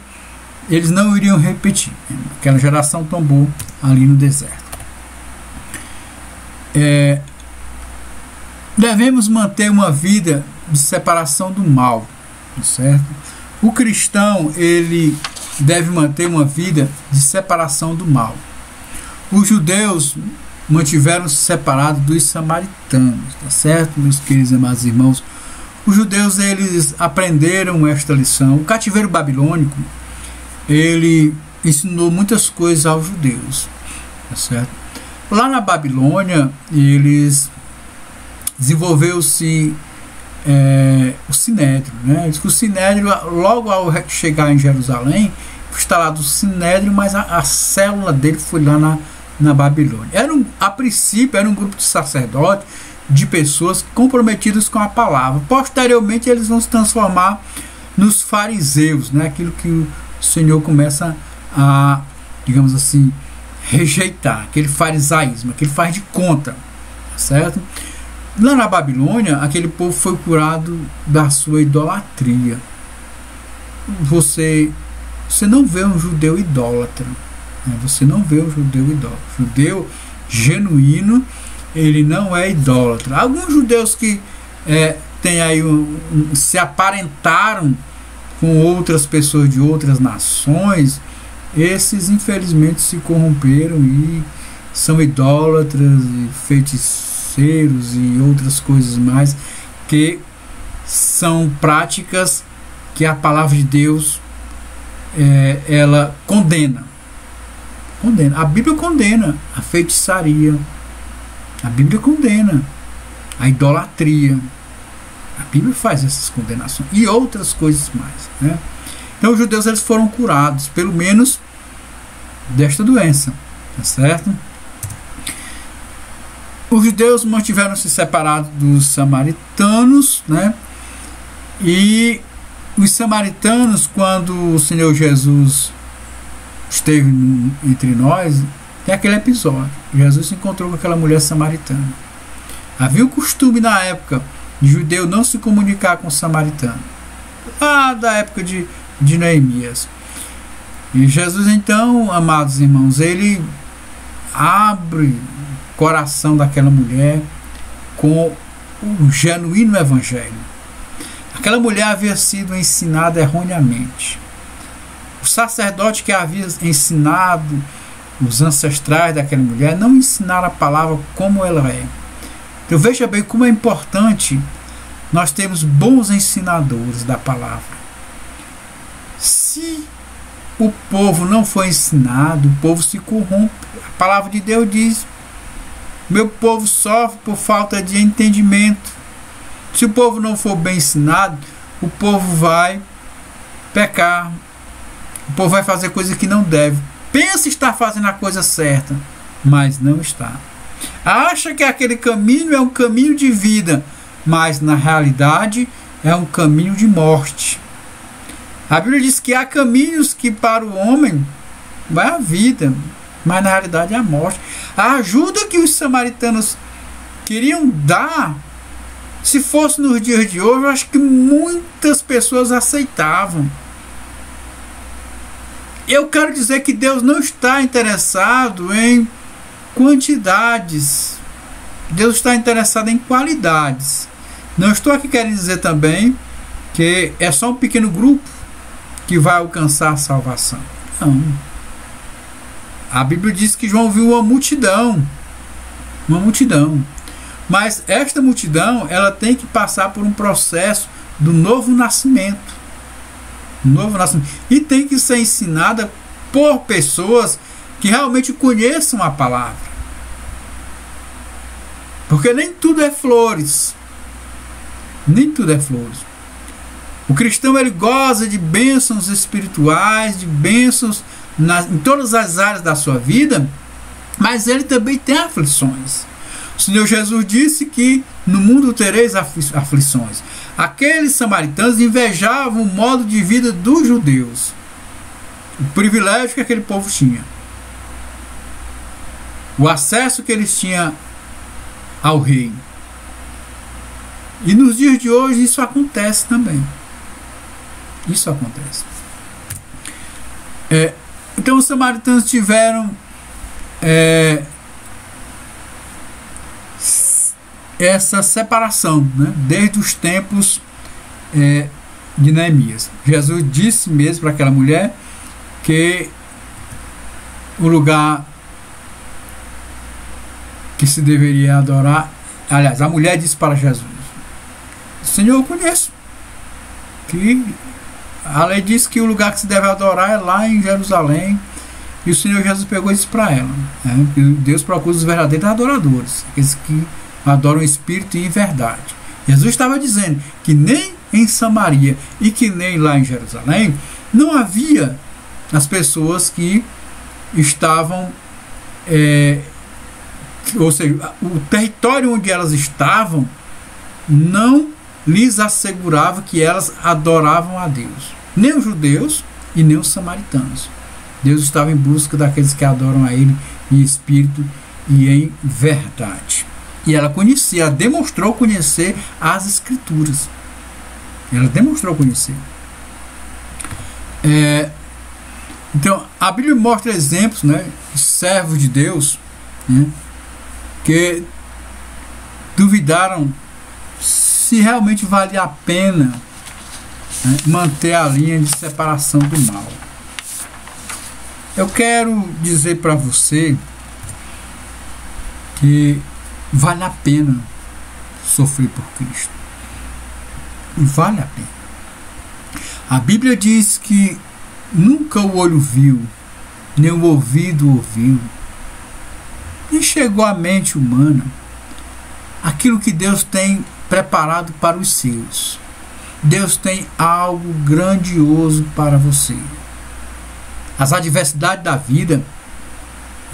eles não iriam repetir, né? Aquela geração tombou ali no deserto. Devemos manter uma vida de separação do mal, certo? O cristão, ele deve manter uma vida de separação do mal. Os judeus mantiveram-se separados dos samaritanos, tá certo, meus queridos e amados irmãos? Os judeus, eles aprenderam esta lição. O cativeiro babilônico, ele ensinou muitas coisas aos judeus, tá certo? Lá na Babilônia, eles desenvolveu-se o Sinédrio, né? Diz que o Sinédrio, logo ao chegar em Jerusalém, foi instalado o Sinédrio, mas a célula dele foi lá na Babilônia. A princípio era um grupo de sacerdotes, de pessoas comprometidas com a palavra. Posteriormente eles vão se transformar nos fariseus, né? Aquilo que o Senhor começa a, digamos assim, rejeitar, aquele farisaísmo, aquele faz de conta, certo? Lá na Babilônia, aquele povo foi curado da sua idolatria. Você não vê um judeu idólatra, né? Você não vê um judeu idólatra. Judeu genuíno, ele não é idólatra. Alguns judeus que tem aí se aparentaram com outras pessoas de outras nações, esses infelizmente se corromperam e são idólatras e feiticeiros e outras coisas mais, que são práticas que a palavra de Deus ela condena. A Bíblia condena a feitiçaria, a Bíblia condena a idolatria, a Bíblia faz essas condenações e outras coisas mais, né? Então os judeus, eles foram curados, pelo menos desta doença, tá certo? Os judeus mantiveram-se separados dos samaritanos, né? E os samaritanos, quando o Senhor Jesus esteve entre nós, tem aquele episódio. Jesus se encontrou com aquela mulher samaritana. Havia o costume na época de judeu não se comunicar com o samaritano, lá da época de Neemias. E Jesus, então, amados irmãos, ele abre o coração daquela mulher com o genuíno evangelho. Aquela mulher havia sido ensinada erroneamente. O sacerdote que havia ensinado os ancestrais daquela mulher não ensinaram a palavra como ela é. Então veja bem como é importante nós termos bons ensinadores da palavra. Se o povo não for ensinado, o povo se corrompe. A palavra de Deus diz: meu povo sofre por falta de entendimento. Se o povo não for bem ensinado, o povo vai pecar, o povo vai fazer coisa que não deve. Pensa estar fazendo a coisa certa, mas não está. Acha que aquele caminho é um caminho de vida, mas na realidade é um caminho de morte. A Bíblia diz que há caminhos que para o homem vai a vida, mas na realidade é a morte. A ajuda que os samaritanos queriam dar, se fosse nos dias de hoje, eu acho que muitas pessoas aceitavam. Eu quero dizer que Deus não está interessado em quantidades. Deus está interessado em qualidades. Não estou aqui querendo dizer também que é só um pequeno grupo que vai alcançar a salvação. Não. A Bíblia diz que João viu uma multidão. Uma multidão. Mas esta multidão, ela tem que passar por um processo do novo nascimento. Novo nascimento. E tem que ser ensinada por pessoas que realmente conheçam a palavra. Porque nem tudo é flores. Nem tudo é flores. O cristão, ele goza de bênçãos espirituais, de bênçãos em todas as áreas da sua vida, mas ele também tem aflições. O Senhor Jesus disse que no mundo tereis aflições. Aqueles samaritanos invejavam o modo de vida dos judeus, o privilégio que aquele povo tinha, o acesso que eles tinham ao rei. E nos dias de hoje isso acontece também. Isso acontece. Então os samaritanos tiveram essa separação, né? Desde os tempos de Neemias. Jesus disse mesmo para aquela mulher que o lugar que se deveria adorar, aliás, a mulher disse para Jesus: Senhor, eu conheço que a lei diz que o lugar que se deve adorar é lá em Jerusalém. E o Senhor Jesus pegou isso para ela, né? Deus procura os verdadeiros adoradores, aqueles que adoram o Espírito e em verdade. Jesus estava dizendo que nem em Samaria e que nem lá em Jerusalém não havia as pessoas que estavam, ou seja, o território onde elas estavam não lhes assegurava que elas adoravam a Deus, nem os judeus e nem os samaritanos. Deus estava em busca daqueles que adoram a Ele em espírito e em verdade. E ela conhecia, ela demonstrou conhecer as Escrituras. Ela demonstrou conhecer. Então, a Bíblia mostra exemplos, né, de servos de Deus, né, que duvidaram se realmente valia a pena, né, manter a linha de separação do mal. Eu quero dizer para você que vale a pena sofrer por Cristo. Vale a pena. A Bíblia diz que nunca o olho viu, nem o ouvido ouviu, nem chegou à mente humana aquilo que Deus tem preparado para os seus. Deus tem algo grandioso para você. As adversidades da vida,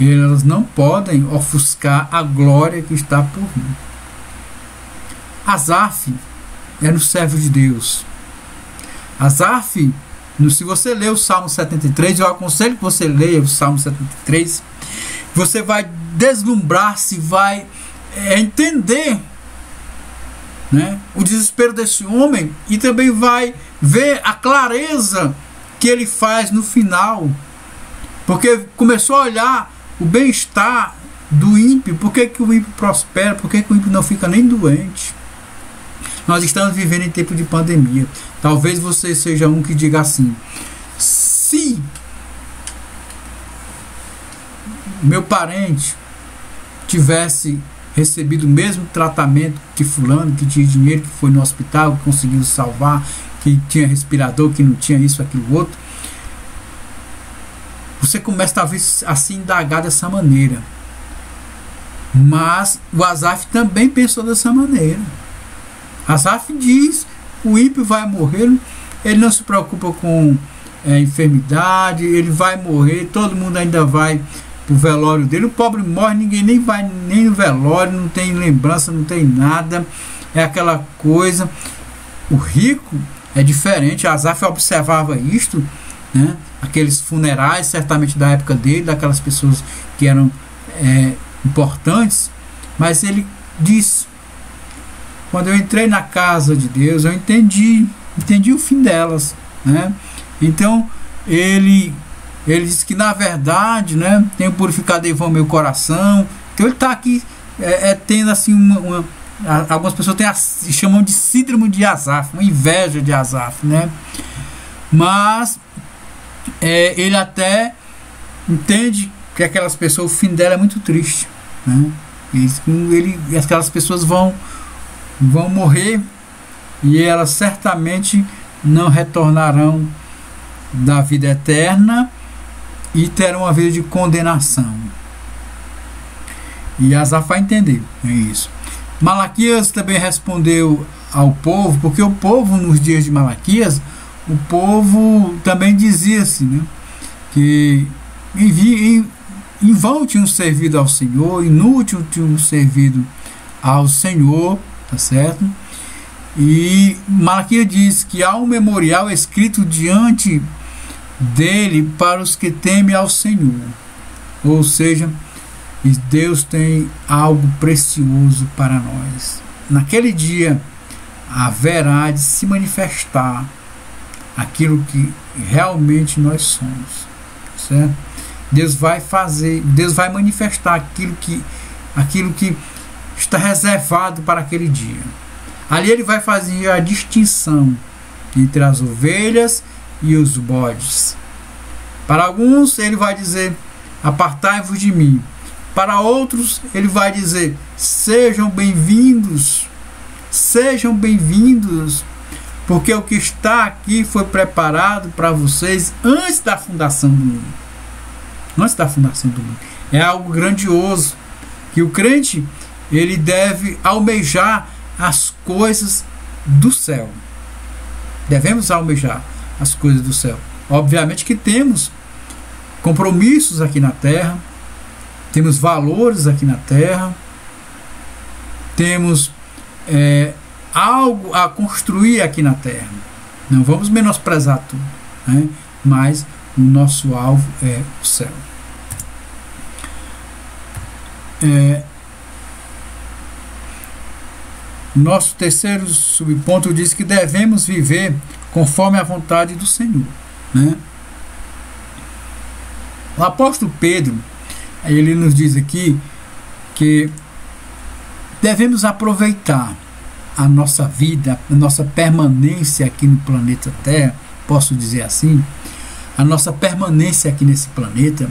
elas não podem ofuscar a glória que está por vir. Asaf era um servo de Deus. Asaf, se você ler o Salmo 73, eu aconselho que você leia o Salmo 73, você vai deslumbrar-se, vai entender, né, o desespero desse homem, e também vai ver a clareza que ele faz no final, porque começou a olhar o bem-estar do ímpio. Por que o ímpio prospera? Por que o ímpio não fica nem doente? Nós estamos vivendo em tempo de pandemia. Talvez você seja um que diga assim: se meu parente tivesse recebido o mesmo tratamento que fulano, que tinha dinheiro, que foi no hospital, que conseguiu salvar, que tinha respirador, que não tinha isso, aquilo, outro, você começa talvez a se indagar dessa maneira. Mas o Asaf também pensou dessa maneira. Asaf diz: o ímpio vai morrer, ele não se preocupa com enfermidade, ele vai morrer, todo mundo ainda vai pro velório dele. O pobre morre, ninguém nem vai nem no velório, não tem lembrança, não tem nada, é aquela coisa. O rico é diferente. Asaf observava isto, né? Aqueles funerais, certamente da época dele, daquelas pessoas que eram importantes, mas ele diz: quando eu entrei na casa de Deus, eu entendi o fim delas, né? Então ele diz que na verdade, né, tenho purificado em vão meu coração. Então ele está aqui tendo assim algumas pessoas chamam de síndrome de Asaf, uma inveja de Asaf, né? Mas ele até entende que aquelas pessoas, o fim dela é muito triste, né? Aquelas pessoas vão morrer e elas certamente não retornarão da vida eterna e terão uma vida de condenação. E Asaf vai entender isso. Malaquias também respondeu ao povo, porque o povo nos dias de Malaquias, o povo também dizia-se, né, que em vão tinham servido ao Senhor, inútil tinham servido ao Senhor, tá certo? E Malaquias diz que há um memorial escrito diante dele para os que temem ao Senhor. Ou seja, Deus tem algo precioso para nós. Naquele dia haverá de se manifestar aquilo que realmente nós somos, certo? Deus vai manifestar aquilo que está reservado para aquele dia. Ali ele vai fazer a distinção entre as ovelhas e os bodes. Para alguns ele vai dizer: apartai-vos de mim. Para outros ele vai dizer: sejam bem-vindos, porque o que está aqui foi preparado para vocês antes da fundação do mundo. Antes da fundação do mundo. É algo grandioso que o crente ele deve almejar as coisas do céu. Devemos almejar as coisas do céu. Obviamente que temos compromissos aqui na terra, temos valores aqui na terra, temos algo a construir aqui na terra. Não vamos menosprezar tudo, né? Mas o nosso alvo é o céu. Nosso terceiro subponto diz que devemos viver conforme a vontade do Senhor, né? O apóstolo Pedro, ele nos diz aqui que devemos aproveitar a nossa vida, a nossa permanência aqui no planeta Terra, posso dizer assim, a nossa permanência aqui nesse planeta,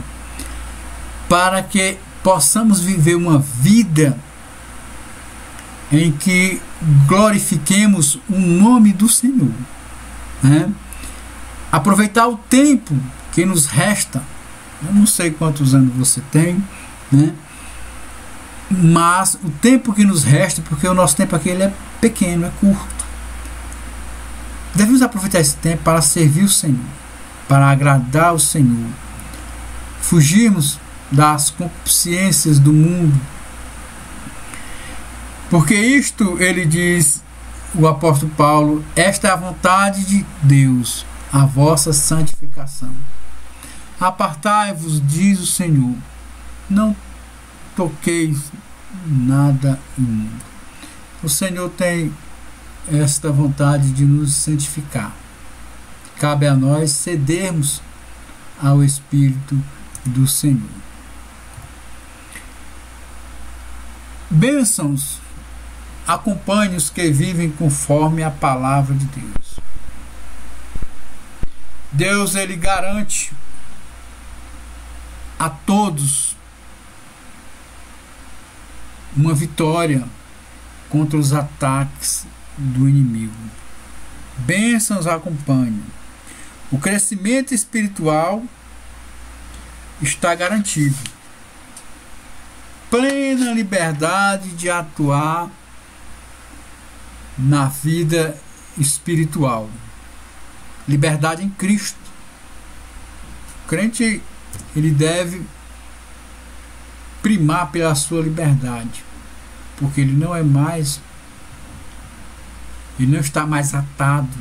para que possamos viver uma vida em que glorifiquemos o nome do Senhor, né? Aproveitar o tempo que nos resta. Eu não sei quantos anos você tem, né? Mas o tempo que nos resta, porque o nosso tempo aqui ele é pequeno, é curto. Devemos aproveitar esse tempo para servir o Senhor, para agradar o Senhor, fugirmos das concupiscências do mundo. Porque isto, ele diz, o apóstolo Paulo, esta é a vontade de Deus, a vossa santificação. Apartai-vos, diz o Senhor, não toqueis nada imundo. O Senhor tem esta vontade de nos santificar. Cabe a nós cedermos ao Espírito do Senhor. Bênçãos acompanhe os que vivem conforme a palavra de Deus. Deus, ele garante a todos uma vitória contra os ataques do inimigo. Bênçãos acompanham. O crescimento espiritual está garantido. Plena liberdade de atuar na vida espiritual. Liberdade em Cristo. O crente, ele deve primar pela sua liberdade, porque ele não está mais atado,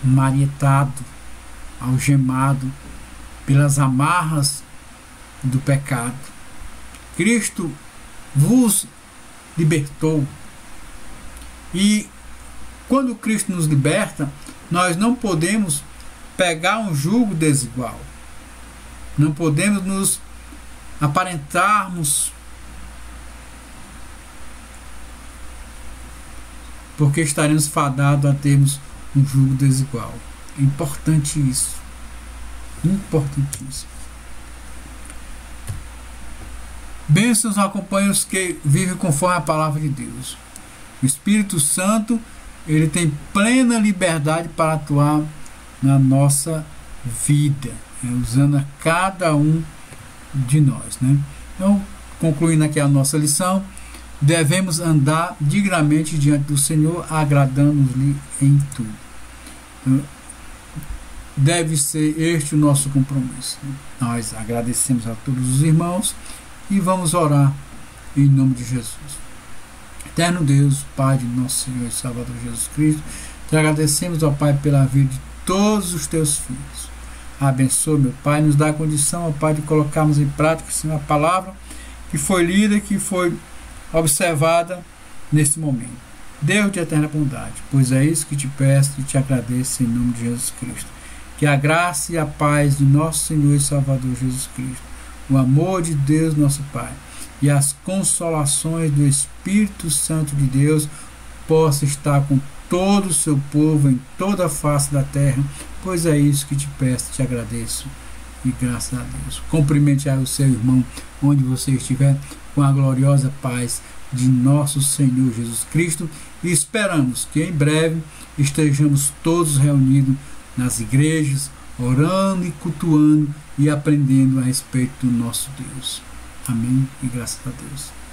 marietado, algemado pelas amarras do pecado. Cristo vos libertou. E quando Cristo nos liberta, nós não podemos pegar um jugo desigual. Não podemos nos aparentarmos, porque estaremos fadados a termos um jugo desigual. É importante isso. Importantíssimo. Bênçãos acompanham os que vivem conforme a palavra de Deus. O Espírito Santo, ele tem plena liberdade para atuar na nossa vida, usando a cada um de nós, né? Então, concluindo aqui a nossa lição, devemos andar dignamente diante do Senhor, agradando-lhe em tudo. Então, deve ser este o nosso compromisso. Nós agradecemos a todos os irmãos e vamos orar em nome de Jesus. Eterno Deus, Pai de nosso Senhor e Salvador Jesus Cristo, te agradecemos, ó Pai, pela vida de todos os teus filhos. Abençoa, meu Pai, nos dá a condição, ó Pai, de colocarmos em prática, Senhor, a palavra que foi lida, que foi observada neste momento. Deus de eterna bondade, pois é isso que te peço e te agradeço em nome de Jesus Cristo. Que a graça e a paz de nosso Senhor e Salvador Jesus Cristo, o amor de Deus nosso Pai e as consolações do Espírito Santo de Deus possa estar com todo o seu povo em toda a face da terra, pois é isso que te peço, te agradeço e graças a Deus. Cumprimente aí o seu irmão onde você estiver, com a gloriosa paz de nosso Senhor Jesus Cristo, e esperamos que em breve estejamos todos reunidos nas igrejas, orando e cultuando e aprendendo a respeito do nosso Deus. Amém e graças a Deus.